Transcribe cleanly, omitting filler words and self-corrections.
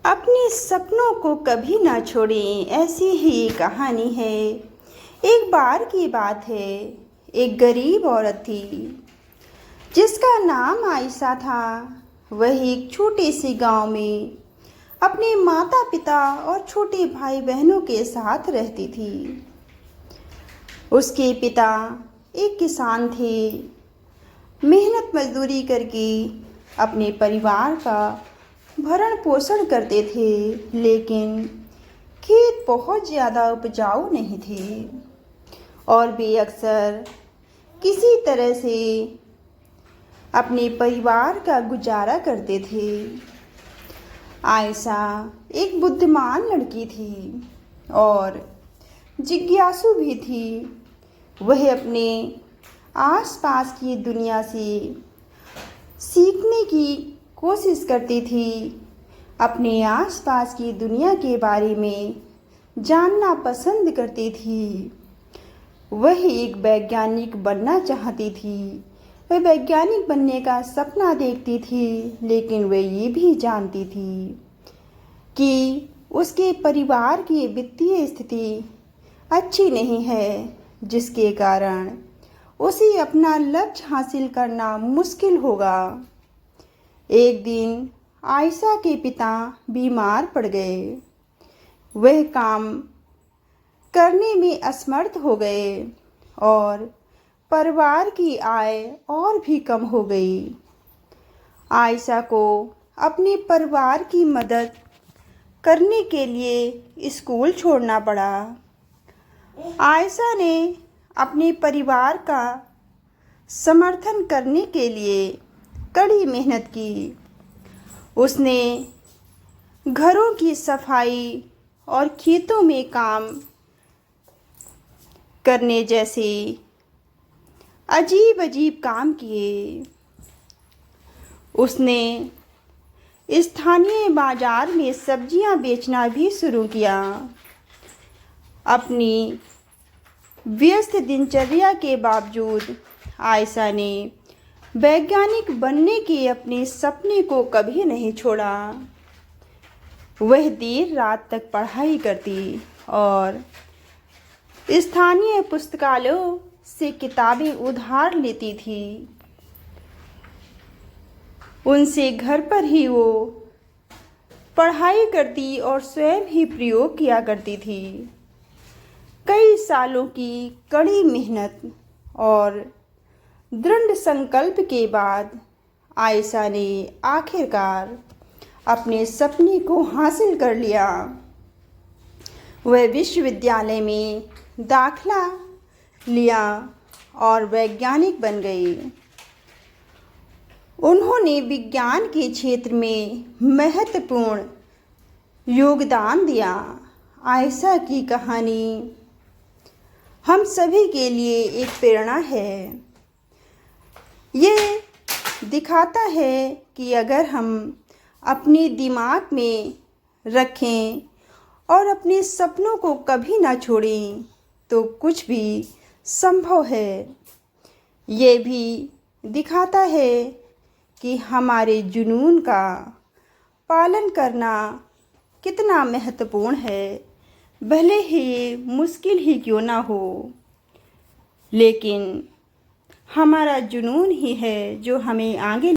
अपने सपनों को कभी ना छोड़ें, ऐसी ही कहानी है। एक बार की बात है, एक गरीब औरत थी जिसका नाम आयशा था। वह एक छोटे से गांव में अपने माता पिता और छोटे भाई बहनों के साथ रहती थी। उसके पिता एक किसान थे, मेहनत मजदूरी करके अपने परिवार का भरण पोषण करते थे, लेकिन खेत बहुत ज़्यादा उपजाऊ नहीं थे और वे अक्सर किसी तरह से अपने परिवार का गुजारा करते थे। आयशा एक बुद्धिमान लड़की थी और जिज्ञासु भी थी। वह अपने आसपास की दुनिया से सीखने की कोशिश करती थी, अपने आसपास की दुनिया के बारे में जानना पसंद करती थी। वह एक वैज्ञानिक बनना चाहती थी। वह वैज्ञानिक बनने का सपना देखती थी, लेकिन वह ये भी जानती थी कि उसके परिवार की वित्तीय स्थिति अच्छी नहीं है, जिसके कारण उसे अपना लक्ष्य हासिल करना मुश्किल होगा। एक दिन आयशा के पिता बीमार पड़ गए। वह काम करने में असमर्थ हो गए और परिवार की आय और भी कम हो गई। आयशा को अपने परिवार की मदद करने के लिए स्कूल छोड़ना पड़ा। आयशा ने अपने परिवार का समर्थन करने के लिए कड़ी मेहनत की। उसने घरों की सफाई और खेतों में काम करने जैसे अजीब अजीब काम किए। उसने स्थानीय बाजार में सब्जियां बेचना भी शुरू किया। अपनी व्यस्त दिनचर्या के बावजूद आयशा ने वैज्ञानिक बनने के अपने सपने को कभी नहीं छोड़ा। वह देर रात तक पढ़ाई करती और स्थानीय पुस्तकालयों से किताबें उधार लेती थी। उनसे घर पर ही वो पढ़ाई करती और स्वयं ही प्रयोग किया करती थी। कई सालों की कड़ी मेहनत और दृढ़ संकल्प के बाद आयशा ने आखिरकार अपने सपने को हासिल कर लिया। वह विश्वविद्यालय में दाखिला लिया और वैज्ञानिक बन गई। उन्होंने विज्ञान के क्षेत्र में महत्वपूर्ण योगदान दिया। आयशा की कहानी हम सभी के लिए एक प्रेरणा है। ये दिखाता है कि अगर हम अपने दिमाग में रखें और अपने सपनों को कभी ना छोड़ें, तो कुछ भी संभव है। ये भी दिखाता है कि हमारे जुनून का पालन करना कितना महत्वपूर्ण है। भले ही मुश्किल ही क्यों ना हो, लेकिन हमारा जुनून ही है जो हमें आगे